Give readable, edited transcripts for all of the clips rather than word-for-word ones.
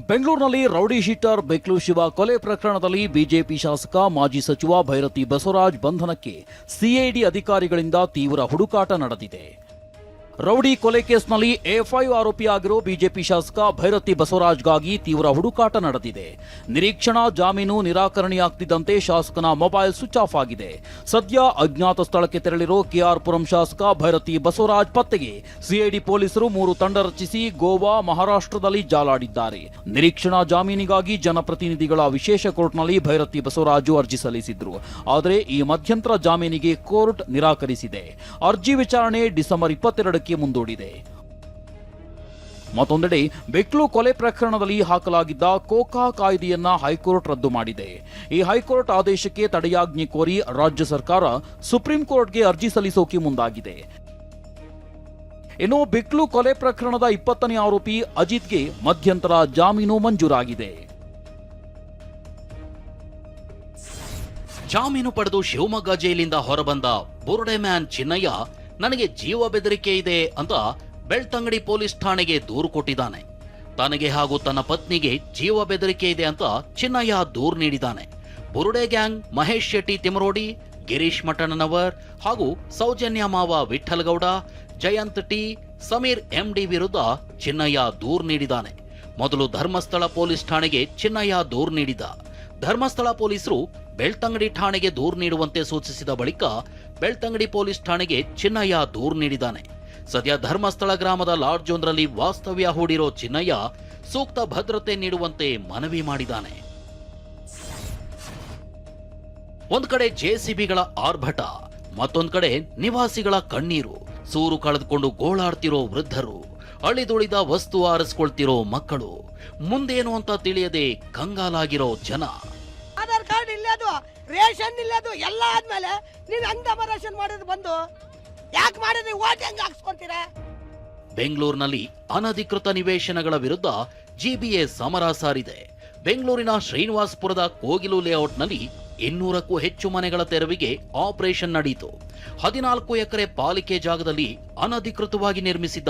ಬೆಂಗಳೂರಿನಲ್ಲಿ rowdy sheeter ಬೆಕ್ಲು Shiva ಕೊಲೆ ಪ್ರಕರಣದಲ್ಲಿ ಬಿಜೆಪಿ ಶಾಸಕ ಮಾಜಿ ಸಚಿವ ಭೈರತಿ ಬಸವರಾಜ್ ಬಂಧನಕ್ಕೆ ಸಿಐಡಿ ಅಧಿಕಾರಿಗಳಿಂದ ತೀವ್ರ ಹುಡುಕಾಟ ನಡೆದಿದೆ. ರೌಡಿ ಕೊಲೆ ಕೇಸ್ನಲ್ಲಿ ಎ5 ಆರೋಪಿಯಾಗಿರೋ ಬಿಜೆಪಿ ಶಾಸಕ ಭೈರತಿ ಬಸವರಾಜ್ಗಾಗಿ ತೀವ್ರ ಹುಡುಕಾಟ ನಡೆದಿದೆ. ನಿರೀಕ್ಷಣಾ ಜಾಮೀನು ನಿರಾಕರಣೆಯಾಗ್ತಿದ್ದಂತೆ ಶಾಸಕನ ಮೊಬೈಲ್ ಸ್ವಿಚ್ ಆಫ್ ಆಗಿದೆ. ಸದ್ಯ ಅಜ್ಞಾತ ಸ್ಥಳಕ್ಕೆ ತೆರಳಿರೋ ಕೆಆರ್ಪುರಂ ಶಾಸಕ ಭೈರತಿ ಬಸವರಾಜ್ ಪತ್ತೆಗೆ ಸಿಐಡಿ ಪೊಲೀಸರು 3 ತಂಡ ರಚಿಸಿ ಗೋವಾ, ಮಹಾರಾಷ್ಟ್ರದಲ್ಲಿ ಜಾಲಾಡಿದ್ದಾರೆ. ನಿರೀಕ್ಷಣಾ ಜಾಮೀನಿಗಾಗಿ ಜನಪ್ರತಿನಿಧಿಗಳ ವಿಶೇಷ ಕೋರ್ಟ್ನಲ್ಲಿ ಭೈರತಿ ಬಸವರಾಜು ಅರ್ಜಿ ಸಲ್ಲಿಸಿದ್ರು. ಆದರೆ ಈ ಮಧ್ಯಂತರ ಜಾಮೀನಿಗೆ ಕೋರ್ಟ್ ನಿರಾಕರಿಸಿದೆ. ಅರ್ಜಿ ವಿಚಾರಣೆ ಡಿಸೆಂಬರ್ 22ಕ್ಕೆ ಮುಂದೂಡಿದೆ. ಮತ್ತೊಂದೆಡೆ ಬೆಕ್ಲು ಕೊಲೆ ಪ್ರಕರಣದಲ್ಲಿ ಹಾಕಲಾಗಿದ್ದ ಕೋಕಾ ಕಾಯ್ದೆಯನ್ನ ಹೈಕೋರ್ಟ್ ರದ್ದು ಮಾಡಿದೆ. ಈ ಹೈಕೋರ್ಟ್ ಆದೇಶಕ್ಕೆ ತಡೆಯಾಜ್ಞೆ ಕೋರಿ ರಾಜ್ಯ ಸರ್ಕಾರ ಸುಪ್ರೀಂ ಕೋರ್ಟ್ಗೆ ಅರ್ಜಿ ಸಲ್ಲಿಸೋಕೆ ಮುಂದಾಗಿದೆ. ಇನ್ನು ಬೆಕ್ಲು ಕೊಲೆ ಪ್ರಕರಣದ 20ನೇ ಆರೋಪಿ ಅಜಿತ್ಗೆ ಮಧ್ಯಂತರ ಜಾಮೀನು ಮಂಜೂರಾಗಿದೆ. ಜಾಮೀನು ಪಡೆದು ಶಿವಮೊಗ್ಗ ಜೈಲಿಂದ ಹೊರಬಂದ ಬುರುಡೆ ಮ್ಯಾನ್ ಚಿನ್ನಯ್ಯ ನನಗೆ ಜೀವ ಬೆದರಿಕೆ ಇದೆ ಅಂತ ಬೆಳ್ತಂಗಡಿ ಪೊಲೀಸ್ ಠಾಣೆಗೆ ದೂರು ಕೊಟ್ಟಿದ್ದಾನೆ. ತನಗೆ ಹಾಗೂ ತನ್ನ ಪತ್ನಿಗೆ ಜೀವ ಬೆದರಿಕೆ ಇದೆ ಅಂತ ಚಿನ್ನಯ್ಯ ದೂರು ನೀಡಿದ್ದಾನೆ. ಬುರುಡೆ ಗ್ಯಾಂಗ್ ಮಹೇಶ್ ಶೆಟ್ಟಿ ತಿಮರೋಡಿ, ಗಿರೀಶ್ ಮಠಣ್ಣನವರ್ ಹಾಗೂ ಸೌಜನ್ಯ ಮಾವ ವಿಠ್ಠಲಗೌಡ, ಜಯಂತ್ ಟಿ, ಸಮೀರ್ ಎಂಡಿ ವಿರುದ್ಧ ಚಿನ್ನಯ್ಯ ದೂರು ನೀಡಿದ್ದಾನೆ. ಮೊದಲು ಧರ್ಮಸ್ಥಳ ಪೊಲೀಸ್ ಠಾಣೆಗೆ ಚಿನ್ನಯ್ಯ ದೂರು ನೀಡಿದ್ದ. ಧರ್ಮಸ್ಥಳ ಪೊಲೀಸರು ಬೆಳ್ತಂಗಡಿ ಠಾಣೆಗೆ ದೂರು ನೀಡುವಂತೆ ಸೂಚಿಸಿದ ಬಳಿಕ ಬೆಳ್ತಂಗಡಿ ಪೊಲೀಸ್ ಠಾಣೆಗೆ ಚಿನ್ನಯ್ಯ ದೂರು ನೀಡಿದ್ದಾನೆ. ಸದ್ಯ ಧರ್ಮಸ್ಥಳ ಗ್ರಾಮದ ಲಾಡ್ಜೊಂದರಲ್ಲಿ ವಾಸ್ತವ್ಯ ಹೂಡಿರೋ ಚಿನ್ನಯ್ಯ ಸೂಕ್ತ ಭದ್ರತೆ ನೀಡುವಂತೆ ಮನವಿ ಮಾಡಿದ್ದಾನೆ. ಒಂದ್ ಕಡೆ ಜೆಸಿಬಿಗಳ ಆರ್ಭಟ, ಮತ್ತೊಂದ್ ಕಡೆ ನಿವಾಸಿಗಳ ಕಣ್ಣೀರು. ಸೂರು ಕಳೆದುಕೊಂಡು ಗೋಳಾಡ್ತಿರೋ ವೃದ್ಧರು, ಅಳಿದುಳಿದ ವಸ್ತು ಆರಿಸ್ಕೊಳ್ತಿರೋ ಮಕ್ಕಳು, ಮುಂದೇನು ಅಂತ ತಿಳಿಯದೆ ಕಂಗಾಲಾಗಿರೋ ಜನ. ಆಧಾರ್ ಕಾರ್ಡ್ ಇಲ್ಲದು, ರೇಷನ್ ಇಲ್ಲದು, ಎಲ್ಲ ಆದ್ಮೇಲೆ ನೀವು ಹೆಂಗ್ ರೇಷನ್ ಮಾಡೋದು ಬಂದು ಯಾಕೆ ಮಾಡಿದ್ರಿ? ಓಟ್ ಹೆಂಗ್ ಹಾಕ್ಸ್ಕೊಂತೀರಾ? ಬೆಂಗಳೂರಿನಲ್ಲಿ ಅನಧಿಕೃತ ನಿವೇಶನಗಳ ವಿರುದ್ಧ ಜಿಬಿಎ ಸಮರ ಸಾರಿದೆ. ಬೆಂಗಳೂರಿನ ಶ್ರೀನಿವಾಸಪುರದ ಕೋಗಿಲು ಲೇಔಟ್ನಲ್ಲಿ 200ಕ್ಕೂ ಹೆಚ್ಚು ಮನೆಗಳ ತೆರವಿಗೆ ಆಪರೇಷನ್ ನಡೆಯಿತು. 14 ಎಕರೆ ಪಾಲಿಕೆ ಜಾಗದಲ್ಲಿ ಅನಧಿಕೃತವಾಗಿ ನಿರ್ಮಿಸಿದ್ದ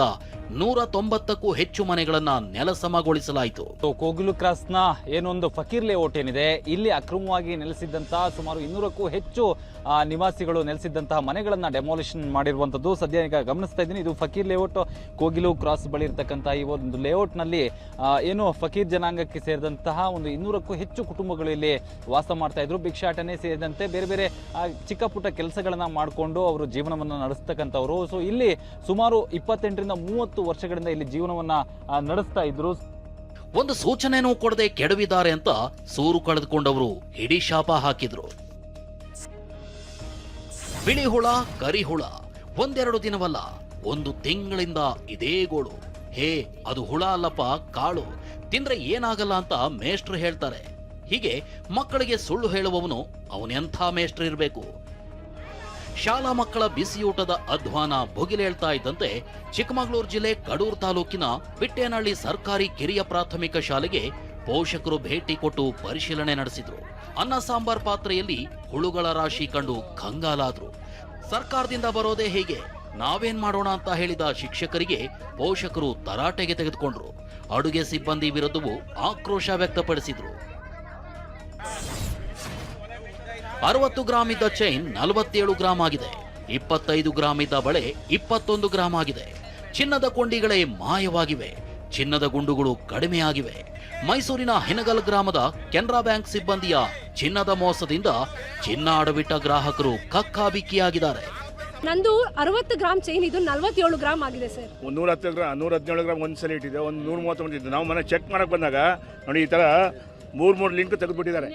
190ಕ್ಕೂ ಹೆಚ್ಚು ಮನೆಗಳನ್ನ ನೆಲಸಮಗೊಳಿಸಲಾಯಿತು. ಕೋಗಿಲು ಕ್ರಾಸ್ನ ಏನೊಂದು ಫಕೀರ್ ಲೇಔಟ್ ಏನಿದೆ, ಇಲ್ಲಿ ಅಕ್ರಮವಾಗಿ ನೆಲೆಸಿದ್ದಂತಹ ಸುಮಾರು 200ಕ್ಕೂ ಹೆಚ್ಚು ನಿವಾಸಿಗಳು ನೆಲೆಸಿದ್ದಂತಹ ಮನೆಗಳನ್ನ ಡೆಮಾಲಿಷನ್ ಮಾಡಿರುವಂತದ್ದು ಸದ್ಯ ಈಗ ಗಮನಿಸ್ತಾ ಇದ್ದೀನಿ. ಇದು ಫಕೀರ್ ಲೇಔಟ್, ಕೋಗಿಲು ಕ್ರಾಸ್ ಬಳಿ ಇರತಕ್ಕಂಥ ಈ ಒಂದು ಲೇಔಟ್ ನಲ್ಲಿ ಏನು ಫಕೀರ್ ಜನಾಂಗಕ್ಕೆ ಸೇರಿದಂತಹ ಒಂದು 200ಕ್ಕೂ ಹೆಚ್ಚು ಕುಟುಂಬಗಳು ಇಲ್ಲಿ ವಾಸ ಮಾಡ್ತಾ ಇದ್ರು. ಭಿಕ್ಷಾಟನೆ ಸೇರಿದಂತೆ ಬೇರೆ ಬೇರೆ ಚಿಕ್ಕ ಪುಟ್ಟ ಕೆಲಸಗಳನ್ನ ಮಾಡಿಕೊಂಡು ಅವರು ಜೀವನವನ್ನ ನಡೆಸ್ತಕ್ಕಂಥವ್ರು. ಸೊ ಇಲ್ಲಿ ಸುಮಾರು 28ರಿಂದ 30 ವರ್ಷಗಳಿಂದ ಇಲ್ಲಿ ಜೀವನವನ್ನ ನಡೆಸ್ತಾ ಇದ್ರು. ಒಂದು ಸೂಚನೆನೂ ಕೊಡದೆ ಕೆಡವಿದ್ದಾರೆ ಅಂತ ಸೂರು ಕಳೆದುಕೊಂಡವರು ಹಿಡಿ ಶಾಪ ಹಾಕಿದ್ರು. ಬಿಳಿ ಹುಳ, ಕರಿ ಹುಳ, ಒಂದೆರಡು ದಿನವಲ್ಲ, 1 ತಿಂಗಳಿಂದ ಇದೇ ಗೋಳು. ಹೇ, ಅದು ಹುಳ ಅಲ್ಲಪ್ಪ, ಕಾಳು, ತಿಂದ್ರೆ ಏನಾಗಲ್ಲ ಅಂತ ಮೇಷ್ಟ್ರು ಹೇಳ್ತಾರೆ. ಹೀಗೆ ಮಕ್ಕಳಿಗೆ ಸುಳ್ಳು ಹೇಳುವವನು ಅವನೆಂಥ ಮೇಷ್ಟ್ರು ಇರಬೇಕು. ಶಾಲಾ ಮಕ್ಕಳ ಬಿಸಿಯೂಟದ ಅಧ್ವಾನ ಭುಗಿಲೇಳ್ತಾ ಇದ್ದಂತೆ ಚಿಕ್ಕಮಗಳೂರು ಜಿಲ್ಲೆ ಕಡೂರು ತಾಲೂಕಿನ ಬಿಟ್ಟೇನಹಳ್ಳಿ ಸರ್ಕಾರಿ ಕಿರಿಯ ಪ್ರಾಥಮಿಕ ಶಾಲೆಗೆ ಪೋಷಕರು ಭೇಟಿ ಕೊಟ್ಟು ಪರಿಶೀಲನೆ ನಡೆಸಿದ್ರು. ಅನ್ನ ಸಾಂಬಾರ್ ಪಾತ್ರೆಯಲ್ಲಿ ಹುಳುಗಳ ರಾಶಿ ಕಂಡು ಕಂಗಾಲಾದ್ರು. ಸರ್ಕಾರದಿಂದ ಬರೋದೇ ಹೀಗೆ, ನಾವೇನ್ ಮಾಡೋಣ ಅಂತ ಹೇಳಿದ ಶಿಕ್ಷಕರಿಗೆ ಪೋಷಕರು ತರಾಟೆಗೆ ತೆಗೆದುಕೊಂಡ್ರು. ಅಡುಗೆ ಸಿಬ್ಬಂದಿ ವಿರುದ್ಧವೂ ಆಕ್ರೋಶ ವ್ಯಕ್ತಪಡಿಸಿದ್ರು. 60 ಗ್ರಾಂ ಇದ್ದ ಚೈನ್ 47 ಗ್ರಾಂ ಆಗಿದೆ. 25 ಗ್ರಾಂ ಇದ್ದ ಬಳೆ 21 ಗ್ರಾಂ ಆಗಿದೆ. ಚಿನ್ನದ ಕೊಂಡಿಗಳೇ ಮಾಯವಾಗಿವೆ. ಚಿನ್ನದ ಗುಂಡುಗಳು ಕಡಿಮೆಯಾಗಿವೆ. ಮೈಸೂರಿನ ಹೆನಗಲ್ ಗ್ರಾಮದ ಕೆನರಾ ಬ್ಯಾಂಕ್ ಸಿಬ್ಬಂದಿಯ ಚಿನ್ನದ ಮೋಸದಿಂದ ಚಿನ್ನ ಅಡವಿಟ್ಟ ಗ್ರಾಹಕರು ಕಕ್ಕಾಬಿಕ್ಕಿಯಾಗಿದ್ದಾರೆ. ನಂದು 60 ಗ್ರಾಂ ಚೈನ್, ಇದು 47 ಗ್ರಾಂ ಆಗಿದೆ ಸರ್. 117 ಗ್ರಾಂ ಒಂದ್ಸಲ ಇಟ್ಟಿದೆ, ಒಂದು 130 ಇದ್ದು ನಾವು ಮನೆ ಚೆಕ್ ಮಾಡಕ್ ಬಂದಾಗ ನೋಡಿ ಈ ತರ 3 ಲಿಂಕ್ ತೆಗೆದುಬಿಟ್ಟಿದ್ದಾರೆ.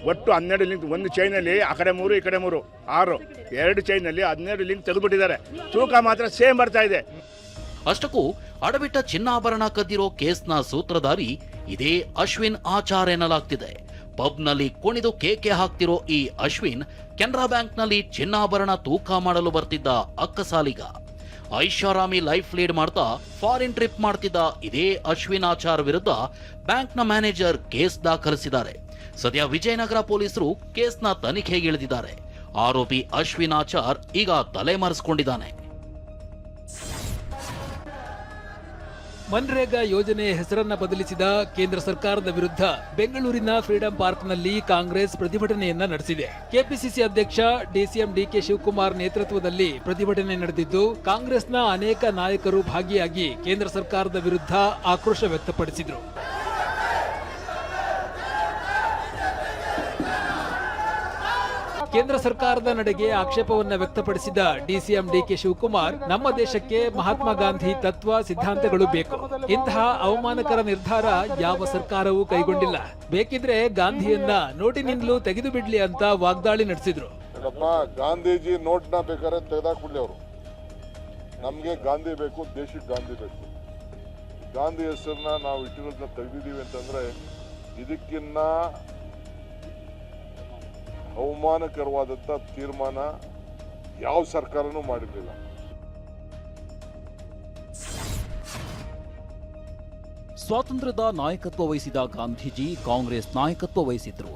ಒಟ್ಟು 12 ಲಿಂಕ್, ಒಂದು ಚೈನಲ್ಲಿ ಆ ಕಡೆ 3 ಈ ಕಡೆ 3 6, 2 ಚೈನಲ್ಲಿ 12 ಲಿಂಕ್ ತೆಗೆದುಬಿಟ್ಟಿದ್ದಾರೆ. ತೂಕ ಮಾತ್ರ ಸೇಮ್ ಬರ್ತಾ ಇದೆ. ಅಷ್ಟಕ್ಕೂ ಅಡವಿಟ್ಟ ಚಿನ್ನಾಭರಣ ಕದ್ದಿರೋ ಕೇಸ್ನ ಸೂತ್ರಧಾರಿ ಇದೇ ಅಶ್ವಿನ್ ಆಚಾರ್ ಎನ್ನಲಾಗ್ತಿದೆ. ಪಬ್ನಲ್ಲಿ ಕುಣಿದು ಕೇಕೆ ಹಾಕ್ತಿರೋ ಈ ಅಶ್ವಿನ್ ಕೆನರಾ ಬ್ಯಾಂಕ್ನಲ್ಲಿ ಚಿನ್ನಾಭರಣ ತೂಕ ಮಾಡಲು ಬರ್ತಿದ್ದ ಅಕ್ಕಸಾಲಿಗ. ಐಷಾರಾಮಿ ಲೈಫ್ ಲೀಡ್ ಮಾಡ್ತಾ ಫಾರಿನ್ ಟ್ರಿಪ್ ಮಾಡ್ತಿದ್ದ ಇದೇ ಅಶ್ವಿನ್ ಆಚಾರ್ ವಿರುದ್ಧ ಬ್ಯಾಂಕ್ನ ಮ್ಯಾನೇಜರ್ ಕೇಸ್ ದಾಖಲಿಸಿದ್ದಾರೆ. ಸದ್ಯ ವಿಜಯನಗರ ಪೊಲೀಸರು ಕೇಸ್ನ ತನಿಖೆಗಿಳಿದಿದ್ದಾರೆ. ಆರೋಪಿ ಅಶ್ವಿನ್ ಆಚಾರ್ ಈಗ ತಲೆಮರೆಸಿಕೊಂಡಿದ್ದಾನೆ. ಮನ್ರೇಗಾ ಯೋಜನೆ ಹೆಸರನ್ನ ಬದಲಿಸಿದ ಕೇಂದ್ರ ಸರ್ಕಾರದ ವಿರುದ್ಧ ಬೆಂಗಳೂರಿನ ಫ್ರೀಡಂ ಪಾರ್ಕ್ನಲ್ಲಿ ಕಾಂಗ್ರೆಸ್ ಪ್ರತಿಭಟನೆಯನ್ನ ನಡೆಸಿದೆ. ಕೆಪಿಸಿಸಿ ಅಧ್ಯಕ್ಷ ಡಿಸಿಎಂ ಡಿಕೆ ಶಿವಕುಮಾರ್ ನೇತೃತ್ವದಲ್ಲಿ ಪ್ರತಿಭಟನೆ ನಡೆದಿದ್ದು, ಕಾಂಗ್ರೆಸ್ನ ಅನೇಕ ನಾಯಕರು ಭಾಗಿಯಾಗಿ ಕೇಂದ್ರ ಸರ್ಕಾರದ ವಿರುದ್ಧ ಆಕ್ರೋಶ ವ್ಯಕ್ತಪಡಿಸಿದರು. ಕೇಂದ್ರ ಸರ್ಕಾರದ ನಡೆಗೆ ಆಕ್ಷೇಪವನ್ನ ವ್ಯಕ್ತಪಡಿಸಿದ ಡಿಸಿಎಂ ಡಿಕೆ ಶಿವಕುಮಾರ್, ನಮ್ಮ ದೇಶಕ್ಕೆ ಮಹಾತ್ಮ ಗಾಂಧಿ ತತ್ವ ಸಿದ್ಧಾಂತಗಳು ಬೇಕು. ಇಂತಹ ಅವಮಾನಕರ ನಿರ್ಧಾರ ಯಾವ ಸರ್ಕಾರವೂ ಕೈಗೊಂಡಿಲ್ಲ. ಬೇಕಿದ್ರೆ ಗಾಂಧಿಯನ್ನ ನೋಟಿನಿಂದಲೂ ತೆಗೆದು ಬಿಡ್ಲಿ ಅಂತ ವಾಗ್ದಾಳಿ ನಡೆಸಿದ್ರು. ಗಾಂಧೀಜಿ ನೋಟ್ನ ಬೇಕಾದ್ರೆ ತೆಗೆದಾಕ್ಬಿಡ್ಲಿ ಅವರು. ನಮ್ಗೆ ಗಾಂಧಿ ಬೇಕು, ದೇಶಕ್ಕೆ ಗಾಂಧಿ ಬೇಕು. ಗಾಂಧಿ ಹೆಸರನ್ನ ನಾವು ಇಟ್ಟಿರೋದನ್ನ ತೆಗೆದಿದ್ದೀವಿ ಅಂತಂದ್ರೆ ಇದಕ್ಕಿನ್ನ ಅವಮಾನಕರವಾದಂಥ ತೀರ್ಮಾನ ಯಾವ ಸರ್ಕಾರನೂ ಮಾಡಿರಲಿಲ್ಲ. ಸ್ವಾತಂತ್ರ್ಯದ ನಾಯಕತ್ವ ವಹಿಸಿದ ಗಾಂಧೀಜಿ ಕಾಂಗ್ರೆಸ್ ನಾಯಕತ್ವ ವಹಿಸಿದ್ರು.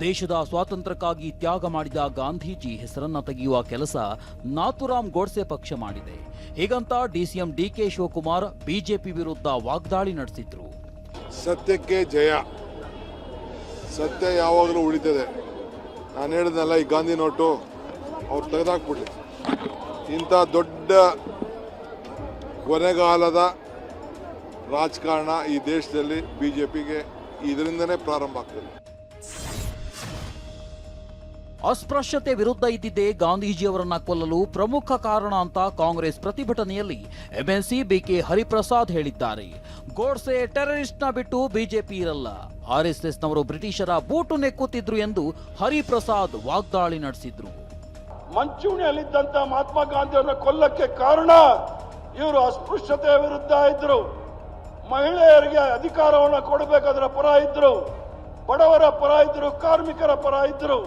ದೇಶದ ಸ್ವಾತಂತ್ರ್ಯಕ್ಕಾಗಿ ತ್ಯಾಗ ಮಾಡಿದ ಗಾಂಧೀಜಿ ಹೆಸರನ್ನ ತೆಗೆಯುವ ಕೆಲಸ ನಾಥೂರಾಮ್ ಗೋಡ್ಸೆ ಪಕ್ಷ ಮಾಡಿದೆ. ಹೀಗಂತ ಡಿಸಿಎಂ ಡಿಕೆ ಶಿವಕುಮಾರ್ ಬಿಜೆಪಿ ವಿರುದ್ಧ ವಾಗ್ದಾಳಿ ನಡೆಸಿದ್ರು. ಸತ್ಯಕ್ಕೆ ಜಯ, ಸತ್ಯ ಯಾವಾಗಲೂ ಉಳಿತದೆ. ನಾನು ಹೇಳಿದ್ನಲ್ಲ, ಈ ಗಾಂಧಿ ನೋಟು ಅವ್ರು ತೆಗೆದಾಕ್ಬಿಡ್ಲಿ. ಇಂಥ ದೊಡ್ಡ ಕೊನೆಗಾಲದ ರಾಜಕಾರಣ ಈ ದೇಶದಲ್ಲಿ ಬಿಜೆಪಿಗೆ ಇದರಿಂದನೇ ಪ್ರಾರಂಭ ಆಗ್ತದೆ. ಅಸ್ಪೃಶ್ಯತೆ ವಿರುದ್ಧ ಇದ್ದಿದ್ದೇ ಗಾಂಧೀಜಿಯವರನ್ನ ಕೊಲ್ಲಲು ಪ್ರಮುಖ ಕಾರಣ ಅಂತ ಕಾಂಗ್ರೆಸ್ ಪ್ರತಿಭಟನೆಯಲ್ಲಿ ಎಂಎಲ್ಸಿ ಬಿಕೆ ಹರಿಪ್ರಸಾದ್ ಹೇಳಿದ್ದಾರೆ. ಗೋಡ್ಸೆ ಟೆರರಿಸ್ಟ್ನ ಬಿಟ್ಟು ಬಿಜೆಪಿ ಇರಲ್ಲ, ಆರ್ಎಸ್ಎಸ್ನವರು ಬ್ರಿಟಿಷರ ಬೂಟು ನೆಕ್ಕುತ್ತಿದ್ರು ಎಂದು ಹರಿಪ್ರಸಾದ್ ವಾಗ್ದಾಳಿ ನಡೆಸಿದ್ರು. ಮಂಚೂಣಿಯಲ್ಲಿದ್ದಂತ ಮಹಾತ್ಮ ಗಾಂಧಿಯವರನ್ನ ಕೊಲ್ಲಕ್ಕೆ ಕಾರಣ ಇವರು ಅಸ್ಪೃಶ್ಯತೆಯ ವಿರುದ್ಧ ಇದ್ರು, ಮಹಿಳೆಯರಿಗೆ ಅಧಿಕಾರವನ್ನು ಕೊಡಬೇಕಾದ್ರ ಪರ ಇದ್ರು, ಬಡವರ ಪರ ಇದ್ರು, ಕಾರ್ಮಿಕರ ಪರ ಇದ್ರು.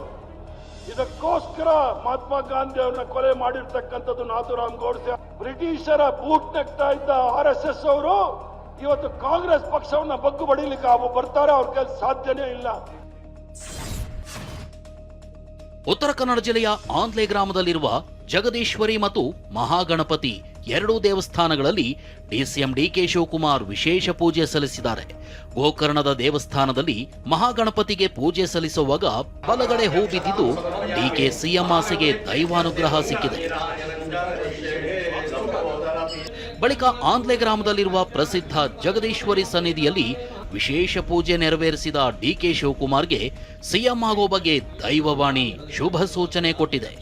ಇದಕ್ಕೋಸ್ಕರ ಮಹಾತ್ಮ ಗಾಂಧಿ ಅವ್ರನ್ನ ಕೊಲೆ ಮಾಡಿರ್ತಕ್ಕಂಥದ್ದು ನಾಥೂರಾಮ್ ಗೋಡ್ಸೆ. ಬ್ರಿಟಿಷರ ಬೂಟ್ ನೆಕ್ತಾ ಇದ್ದ RSS ಅವರು ಇವತ್ತು ಕಾಂಗ್ರೆಸ್ ಪಕ್ಷವನ್ನ ಬಗ್ಗು ಬಡಿಲಿಕ್ಕೆ ಬರ್ತಾರೆ, ಅವ್ರ ಕೈ ಸಾಧ್ಯನೇ ಇಲ್ಲ. ಉತ್ತರ ಕನ್ನಡ ಜಿಲ್ಲೆಯ ಆಂದ್ಲೆ ಗ್ರಾಮದಲ್ಲಿರುವ ಜಗದೀಶ್ವರಿ ಮತ್ತು ಮಹಾಗಣಪತಿ ಎರಡೂ ದೇವಸ್ಥಾನಗಳಲ್ಲಿ ಡಿಸಿಎಂ ಡಿಕೆ ಶಿವಕುಮಾರ್ ವಿಶೇಷ ಪೂಜೆ ಸಲ್ಲಿಸಿದ್ದಾರೆ. ಗೋಕರ್ಣದ ದೇವಸ್ಥಾನದಲ್ಲಿ ಮಹಾಗಣಪತಿಗೆ ಪೂಜೆ ಸಲ್ಲಿಸುವಾಗ ಬಲಗಡೆ ಹೂ ಬಿದ್ದಿದ್ದು ಡಿಕೆ ಸಿಎಂ ಆಸೆಗೆ ದೈವಾನುಗ್ರಹ ಸಿಕ್ಕಿದೆ. ಬಳಿಕ ಆಂದ್ಲೆ ಗ್ರಾಮದಲ್ಲಿರುವ ಪ್ರಸಿದ್ಧ ಜಗದೀಶ್ವರಿ ಸನ್ನಿಧಿಯಲ್ಲಿ ವಿಶೇಷ ಪೂಜೆ ನೆರವೇರಿಸಿದ ಡಿಕೆ ಶಿವಕುಮಾರ್ಗೆ ಸಿಎಂ ಆಗೋ ಬಗ್ಗೆ ದೈವವಾಣಿ ಶುಭ ಸೂಚನೆ ಕೊಟ್ಟಿದೆ.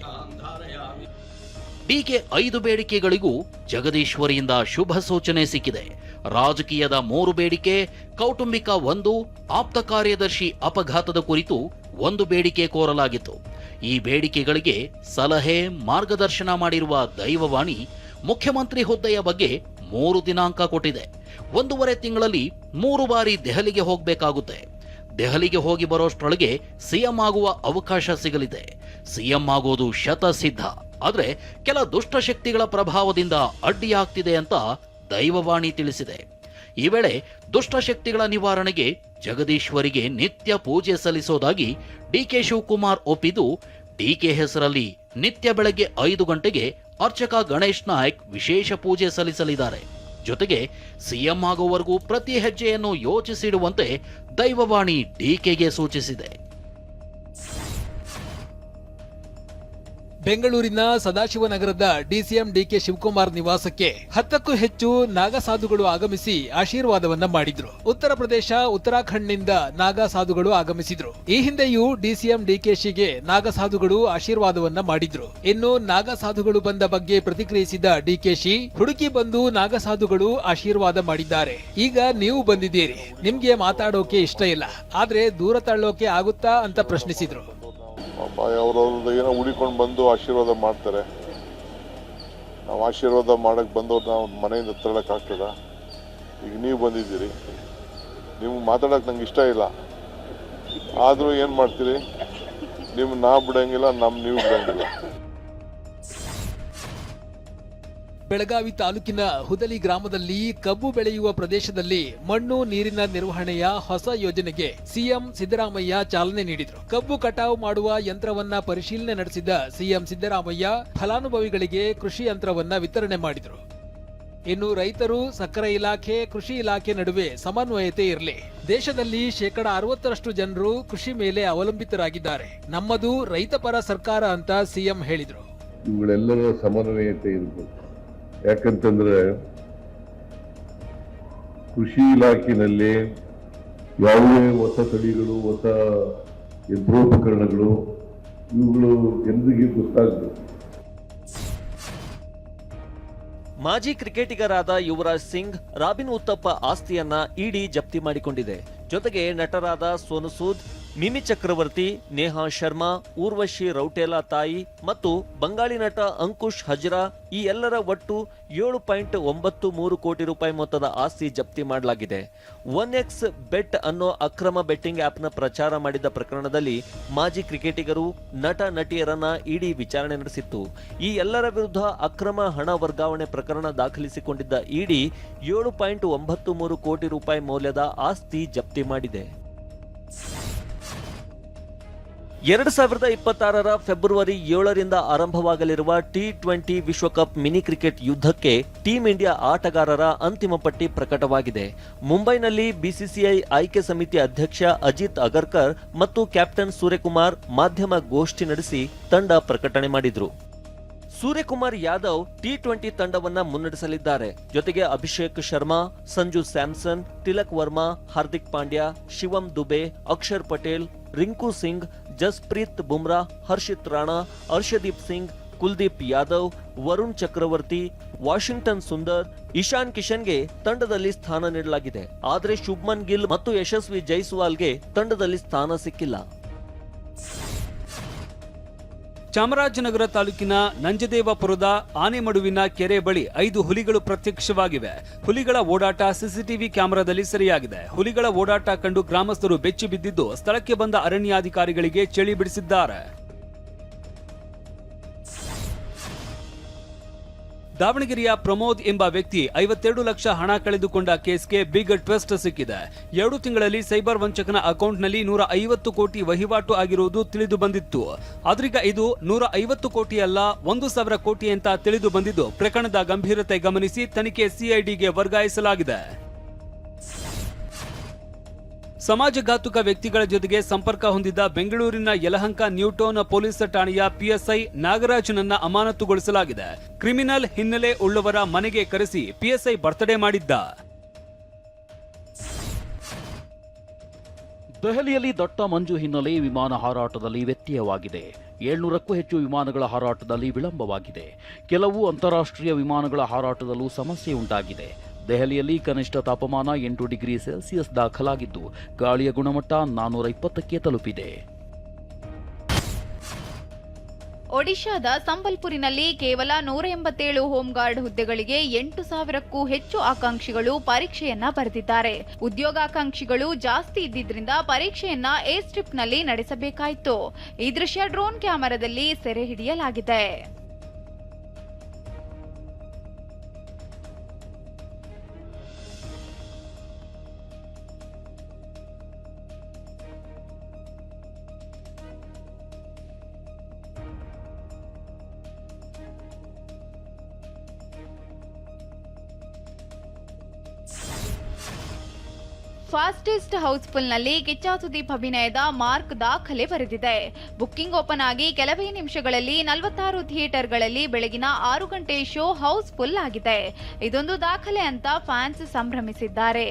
ಡಿಕೆ 5 ಬೇಡಿಕೆಗಳಿಗೂ ಜಗದೀಶ್ವರಿಯಿಂದ ಶುಭ ಸೂಚನೆ ಸಿಕ್ಕಿದೆ. ರಾಜಕೀಯದ 3 ಬೇಡಿಕೆ, ಕೌಟುಂಬಿಕ 1, ಆಪ್ತ ಕಾರ್ಯದರ್ಶಿ ಅಪಘಾತದ ಕುರಿತು 1 ಬೇಡಿಕೆ ಕೋರಲಾಗಿತ್ತು. ಈ ಬೇಡಿಕೆಗಳಿಗೆ ಸಲಹೆ ಮಾರ್ಗದರ್ಶನ ಮಾಡಿರುವ ದೈವವಾಣಿ ಮುಖ್ಯಮಂತ್ರಿ ಹುದ್ದೆಯ ಬಗ್ಗೆ 3 ದಿನಾಂಕ ಕೊಟ್ಟಿದೆ. 1.5 ತಿಂಗಳಲ್ಲಿ 3 ಬಾರಿ ದೆಹಲಿಗೆ ಹೋಗಬೇಕಾಗುತ್ತೆ. ದೆಹಲಿಗೆ ಹೋಗಿ ಬರೋಷ್ಟರೊಳಗೆ ಸಿಎಂ ಆಗುವ ಅವಕಾಶ ಸಿಗಲಿದೆ. ಸಿಎಂ ಆಗೋದು ಶತಸಿದ್ಧ, ಆದರೆ ಕೆಲ ದುಷ್ಟಶಕ್ತಿಗಳ ಪ್ರಭಾವದಿಂದ ಅಡ್ಡಿಯಾಗ್ತಿದೆ ಅಂತ ದೈವವಾಣಿ ತಿಳಿಸಿದೆ. ಈ ವೇಳೆ ದುಷ್ಟಶಕ್ತಿಗಳ ನಿವಾರಣೆಗೆ ಜಗದೀಶ್ವರಿಗೆ ನಿತ್ಯ ಪೂಜೆ ಸಲ್ಲಿಸೋದಾಗಿ ಡಿಕೆ ಶಿವಕುಮಾರ್ ಒಪ್ಪಿದ್ದು, ಡಿಕೆ ಹೆಸರಲ್ಲಿ ನಿತ್ಯ ಬೆಳಗ್ಗೆ 5 ಗಂಟೆಗೆ ಅರ್ಚಕ ಗಣೇಶ್ ನಾಯಕ್ ವಿಶೇಷ ಪೂಜೆ ಸಲ್ಲಿಸಲಿದ್ದಾರೆ. ಜೊತೆಗೆ ಸಿಎಂ ಆಗುವವರೆಗೂ ಪ್ರತಿ ಹೆಜ್ಜೆಯನ್ನು ಯೋಚಿಸಿಡುವಂತೆ ದೈವವಾಣಿ ಡಿಕೆಗೆ ಸೂಚಿಸಿದೆ. ಬೆಂಗಳೂರಿನ ಸದಾಶಿವನಗರದ ಡಿಸಿಎಂ ಡಿಕೆ ಶಿವಕುಮಾರ್ ನಿವಾಸಕ್ಕೆ 10ಕ್ಕೂ ಹೆಚ್ಚು ನಾಗಾ ಸಾಧುಗಳು ಆಗಮಿಸಿ ಆಶೀರ್ವಾದವನ್ನ ಮಾಡಿದ್ರು. ಉತ್ತರ ಪ್ರದೇಶ, ಉತ್ತರಾಖಂಡ್ನಿಂದ ನಾಗಾ ಸಾಧುಗಳು ಆಗಮಿಸಿದ್ರು. ಈ ಹಿಂದೆಯೂ ಡಿಸಿಎಂ ಡಿಕೆಶಿಗೆ ನಾಗಾ ಸಾಧುಗಳು ಆಶೀರ್ವಾದವನ್ನ ಮಾಡಿದ್ರು. ಇನ್ನು ನಾಗಾ ಸಾಧುಗಳು ಬಂದ ಬಗ್ಗೆ ಪ್ರತಿಕ್ರಿಯಿಸಿದ ಡಿಕೆಶಿ, ಹುಡುಕಿ ಬಂದು ನಾಗಾ ಸಾಧುಗಳು ಆಶೀರ್ವಾದ ಮಾಡಿದ್ದಾರೆ. ಈಗ ನೀವು ಬಂದಿದ್ದೀರಿ, ನಿಮ್ಗೆ ಮಾತಾಡೋಕೆ ಇಷ್ಟ ಇಲ್ಲ, ಆದ್ರೆ ದೂರ ತಳ್ಳೋಕೆ ಆಗುತ್ತಾ ಅಂತ ಪ್ರಶ್ನಿಸಿದ್ರು. ಅವ್ರವ್ರದ್ದು ಏನೋ ಹುಡಿಕೊಂಡು ಬಂದು ಆಶೀರ್ವಾದ ಮಾಡ್ತಾರೆ. ನಾವು ಆಶೀರ್ವಾದ ಮಾಡಕ್ಕೆ ಬಂದವ್ರು ನಾವು ಮನೆಯಿಂದ ತಳ್ಳೋಕ್ಕಾಗ್ತದ? ಈಗ ನೀವು ಬಂದಿದ್ದೀರಿ, ನೀವು ಮಾತಾಡೋಕೆ ನಂಗೆ ಇಷ್ಟ ಇಲ್ಲ, ಆದರೂ ಏನು ಮಾಡ್ತೀರಿ? ನಿಮ್ಮ ನಾವು ಬಿಡಂಗಿಲ್ಲ, ನೀವು ಬಿಡಂಗಿಲ್ಲ. ಬೆಳಗಾವಿ ತಾಲೂಕಿನ ಹುದಲಿ ಗ್ರಾಮದಲ್ಲಿ ಕಬ್ಬು ಬೆಳೆಯುವ ಪ್ರದೇಶದಲ್ಲಿ ಮಣ್ಣು ನೀರಿನ ನಿರ್ವಹಣೆಯ ಹೊಸ ಯೋಜನೆಗೆ ಸಿಎಂ ಸಿದ್ದರಾಮಯ್ಯ ಚಾಲನೆ ನೀಡಿದರು. ಕಬ್ಬು ಕಟಾವು ಮಾಡುವ ಯಂತ್ರವನ್ನ ಪರಿಶೀಲನೆ ನಡೆಸಿದ ಸಿಎಂ ಸಿದ್ದರಾಮಯ್ಯ ಫಲಾನುಭವಿಗಳಿಗೆ ಕೃಷಿ ಯಂತ್ರವನ್ನ ವಿತರಣೆ ಮಾಡಿದರು. ಇನ್ನು ರೈತರು, ಸಕ್ಕರೆ ಇಲಾಖೆ, ಕೃಷಿ ಇಲಾಖೆ ನಡುವೆ ಸಮನ್ವಯತೆ ಇರಲಿ. ದೇಶದಲ್ಲಿ 60% ಜನರು ಕೃಷಿ ಮೇಲೆ ಅವಲಂಬಿತರಾಗಿದ್ದಾರೆ. ನಮ್ಮದು ರೈತಪರ ಸರ್ಕಾರ ಅಂತ ಸಿಎಂ ಹೇಳಿದ್ರು. ಇವುಗಳೆಲ್ಲರ ಸಮನ್ವಯತೆ ಇರಬೇಕು. ಯಾಕಂತಂದ್ರೆ ಕೃಷಿ ಇಲಾಖೆಯಲ್ಲಿ ಯಾವುದೇ ಹೊಸ ತಳಿಗಳು, ಹೊಸ ಯಂತ್ರೋಪಕರಣಗಳು ಇವುಗಳು ಜನರಿಗೆ ಗೊತ್ತಾಗಬೇಕು. ಮಾಜಿ ಕ್ರಿಕೆಟಿಗರಾದ ಯುವರಾಜ್ ಸಿಂಗ್, ರಾಬಿನ್ ಉತ್ತಪ್ಪ ಆಸ್ತಿಯನ್ನ ಇಡಿ ಜಪ್ತಿ ಮಾಡಿಕೊಂಡಿದೆ. ಜೊತೆಗೆ ನಟರಾದ ಸೋನು ಸೂದ್, ಮಿಮಿ ಚಕ್ರವರ್ತಿ, ನೇಹಾ ಶರ್ಮಾ, ಊರ್ವಶಿ ರೌಟೇಲಾ ತಾಯಿ ಮತ್ತು ಬಂಗಾಳಿ ನಟ ಅಂಕುಶ್ ಹಜ್ರಾ ಈ ಎಲ್ಲರ ಒಟ್ಟು 7.93 ಕೋಟಿ ರೂಪಾಯಿ ಮೊತ್ತದ ಆಸ್ತಿ ಜಪ್ತಿ ಮಾಡಲಾಗಿದೆ. 1x ಬೆಟ್ ಅನ್ನೋ ಅಕ್ರಮ ಬೆಟ್ಟಿಂಗ್ ಆಪ್ನ ಪ್ರಚಾರ ಮಾಡಿದ ಪ್ರಕರಣದಲ್ಲಿ ಮಾಜಿ ಕ್ರಿಕೆಟಿಗರು, ನಟ ನಟಿಯರನ್ನ ಇಡಿ ವಿಚಾರಣೆ ನಡೆಸಿತ್ತು. ಈ ಎಲ್ಲರ ವಿರುದ್ಧ ಅಕ್ರಮ ಹಣ ವರ್ಗಾವಣೆ ಪ್ರಕರಣ ದಾಖಲಿಸಿಕೊಂಡಿದ್ದ ಇಡಿ 7.93 ಕೋಟಿ ರೂಪಾಯಿ ಮೌಲ್ಯದ ಆಸ್ತಿ ಜಪ್ತಿ ಮಾಡಿದೆ. 2026 ಫೆಬ್ರವರಿ 7ರಿಂದ ಆರಂಭವಾಗಲಿರುವ T20 ವಿಶ್ವಕಪ್ ಮಿನಿ ಕ್ರಿಕೆಟ್ ಯುದ್ಧಕ್ಕೆ ಟೀಂ ಇಂಡಿಯಾ ಆಟಗಾರರ ಅಂತಿಮ ಪಟ್ಟಿ ಪ್ರಕಟವಾಗಿದೆ. ಮುಂಬೈನಲ್ಲಿ ಬಿಸಿಸಿಐ ಆಯ್ಕೆ ಸಮಿತಿ ಅಧ್ಯಕ್ಷ ಅಜಿತ್ ಅಗರ್ಕರ್ ಮತ್ತು ಕ್ಯಾಪ್ಟನ್ ಸೂರ್ಯಕುಮಾರ್ ಮಾಧ್ಯಮ ಗೋಷ್ಠಿ ನಡೆಸಿ ತಂಡ ಪ್ರಕಟಣೆ ಮಾಡಿದ್ರು. ಸೂರ್ಯಕುಮಾರ್ ಯಾದವ್ T20 ತಂಡವನ್ನ ಮುನ್ನಡೆಸಲಿದ್ದಾರೆ. ಜೊತೆಗೆ ಅಭಿಷೇಕ್ ಶರ್ಮಾ, ಸಂಜು ಸ್ಯಾಮ್ಸನ್, ತಿಲಕ್ ವರ್ಮಾ, ಹಾರ್ದಿಕ್ ಪಾಂಡ್ಯ, ಶಿವಮ್ ದುಬೆ, ಅಕ್ಷರ್ ಪಟೇಲ್, ರಿಂಕು ಸಿಂಗ್, ಜಸ್ಪ್ರೀತ್ ಬುಮ್ರಾ, ಹರ್ಷಿತ್ ರಾಣಾ, ಅರ್ಷದೀಪ್ ಸಿಂಗ್, ಕುಲ್ದೀಪ್ ಯಾದವ್, ವರುಣ್ ಚಕ್ರವರ್ತಿ, ವಾಷಿಂಗ್ಟನ್ ಸುಂದರ್, ಇಶಾನ್ ಕಿಶನ್ಗೆ ತಂಡದಲ್ಲಿ ಸ್ಥಾನ ನೀಡಲಾಗಿದೆ. ಆದರೆ ಶುಭ್ಮನ್ ಗಿಲ್ ಮತ್ತು ಯಶಸ್ವಿ ಜೈಸ್ವಾಲ್ಗೆ ತಂಡದಲ್ಲಿ ಸ್ಥಾನ ಸಿಕ್ಕಿಲ್ಲ. ಚಾಮರಾಜನಗರ ತಾಲೂಕಿನ ನಂಜದೇವಪುರದ ಆನೆಮಡುವಿನ ಕೆರೆ ಬಳಿ 5 ಹುಲಿಗಳು ಪ್ರತ್ಯಕ್ಷವಾಗಿವೆ. ಹುಲಿಗಳ ಓಡಾಟ ಸಿಸಿಟಿವಿ ಕ್ಯಾಮೆರಾದಲ್ಲಿ ಸೆರೆಯಾಗಿದೆ. ಹುಲಿಗಳ ಓಡಾಟ ಕಂಡು ಗ್ರಾಮಸ್ಥರು ಬೆಚ್ಚಿ ಬಿದ್ದಿದ್ದು ಸ್ಥಳಕ್ಕೆ ಬಂದ ಅರಣ್ಯಾಧಿಕಾರಿಗಳಿಗೆ ಚಳಿ ಬಿಡಿಸಿದ್ದಾರೆ. ದಾವಣಗೆರೆಯ ಪ್ರಮೋದ್ ಎಂಬ ವ್ಯಕ್ತಿ 52 ಲಕ್ಷ ಹಣ ಕಳೆದುಕೊಂಡ ಕೇಸ್ಗೆ ಬಿಗ್ ಟ್ವಿಸ್ಟ್ ಸಿಕ್ಕಿದೆ. 2 ತಿಂಗಳಲ್ಲಿ ಸೈಬರ್ ವಂಚಕನ ಅಕೌಂಟ್ನಲ್ಲಿ 150 ಕೋಟಿ ವಹಿವಾಟು ಆಗಿರುವುದು ತಿಳಿದು ಬಂದಿತ್ತು. ಆದ್ರೀಗ ಇದು 150 ಕೋಟಿ ಅಲ್ಲ 1,000 ಕೋಟಿ ಅಂತ ತಿಳಿದು ಬಂದಿದ್ದು ಪ್ರಕರಣದ ಗಂಭೀರತೆ ಗಮನಿಸಿ ತನಿಖೆ ಸಿಐಡಿಗೆ ವರ್ಗಾಯಿಸಲಾಗಿದೆ. ಸಮಾಜಘಾತುಕ ವ್ಯಕ್ತಿಗಳ ಜೊತೆಗೆ ಸಂಪರ್ಕ ಹೊಂದಿದ್ದ ಬೆಂಗಳೂರಿನ ಯಲಹಂಕ ನ್ಯೂಟೌನ್ ಪೊಲೀಸ್ ಠಾಣೆಯ ಪಿಎಸ್ಐ ನಾಗರಾಜ್ನನ್ನ ಅಮಾನತುಗೊಳಿಸಲಾಗಿದೆ. ಕ್ರಿಮಿನಲ್ ಹಿನ್ನೆಲೆ ಉಳ್ಳವರ ಮನೆಗೆ ಕರೆಸಿ ಪಿಎಸ್ಐ ಬರ್ತ್ಡೇ ಮಾಡಿದ್ದ. ದೆಹಲಿಯಲ್ಲಿ ದಟ್ಟ ಮಂಜು ಹಿನ್ನೆಲೆ ವಿಮಾನ ಹಾರಾಟದಲ್ಲಿ ವ್ಯತ್ಯಯವಾಗಿದೆ. 700ಕ್ಕೂ ಹೆಚ್ಚು ವಿಮಾನಗಳ ಹಾರಾಟದಲ್ಲಿ ವಿಳಂಬವಾಗಿದೆ. ಕೆಲವು ಅಂತಾರಾಷ್ಟ್ರೀಯ ವಿಮಾನಗಳ ಹಾರಾಟದಲ್ಲೂ ಸಮಸ್ಯೆ ಉಂಟಾಗಿದೆ. ದೆಹಲಿಯಲ್ಲಿ ಕನಿಷ್ಠ ತಾಪಮಾನ 8 ಡಿಗ್ರಿ ಸೆಲ್ಸಿಯಸ್ ದಾಖಲಾಗಿದ್ದು ಗಾಳಿಯ ಗುಣಮಟ್ಟ 420ಕ್ಕೆ ತಲುಪಿದೆ. ಒಡಿಶಾದ ಸಂಬಲ್ಪುರಿನಲ್ಲಿ ಕೇವಲ 187 ಹೋಂಗಾರ್ಡ್ ಹುದ್ದೆಗಳಿಗೆ 8,000ಕ್ಕೂ ಹೆಚ್ಚು ಆಕಾಂಕ್ಷಿಗಳು ಪರೀಕ್ಷೆಯನ್ನ ಬರೆದಿದ್ದಾರೆ. ಉದ್ಯೋಗಾಕಾಂಕ್ಷಿಗಳು ಜಾಸ್ತಿ ಇದ್ದಿದ್ರಿಂದ ಪರೀಕ್ಷೆಯನ್ನ ಏರ್ ಸ್ಟ್ರಿಪ್ನಲ್ಲಿ ನಡೆಸಬೇಕಾಯಿತು. ಈ ದೃಶ್ಯ ಡ್ರೋನ್ ಕ್ಯಾಮೆರಾದಲ್ಲಿ ಸೆರೆ ಹಿಡಿಯಲಾಗಿದೆ. ಫಾಸ್ಟೆಸ್ಟ್ ಹೌಸ್ಫುಲ್ನಲ್ಲಿ ಕಿಚ್ಚ ಸುದೀಪ್ ಅಭಿನಯದ ಮಾರ್ಕ್ ದಾಖಲೆ ಬರೆದಿದೆ. ಬುಕ್ಕಿಂಗ್ ಓಪನ್ ಆಗಿ ಕೆಲವೇ ನಿಮಿಷಗಳಲ್ಲಿ 46 ಥಿಯೇಟರ್ಗಳಲ್ಲಿ ಬೆಳಗಿನ 6 ಗಂಟೆ ಶೋ ಹೌಸ್ಫುಲ್ ಆಗಿದೆ. ಇದೊಂದು ದಾಖಲೆ ಅಂತ ಫ್ಯಾನ್ಸ್ ಸಂಭ್ರಮಿಸಿದ್ದಾರೆ.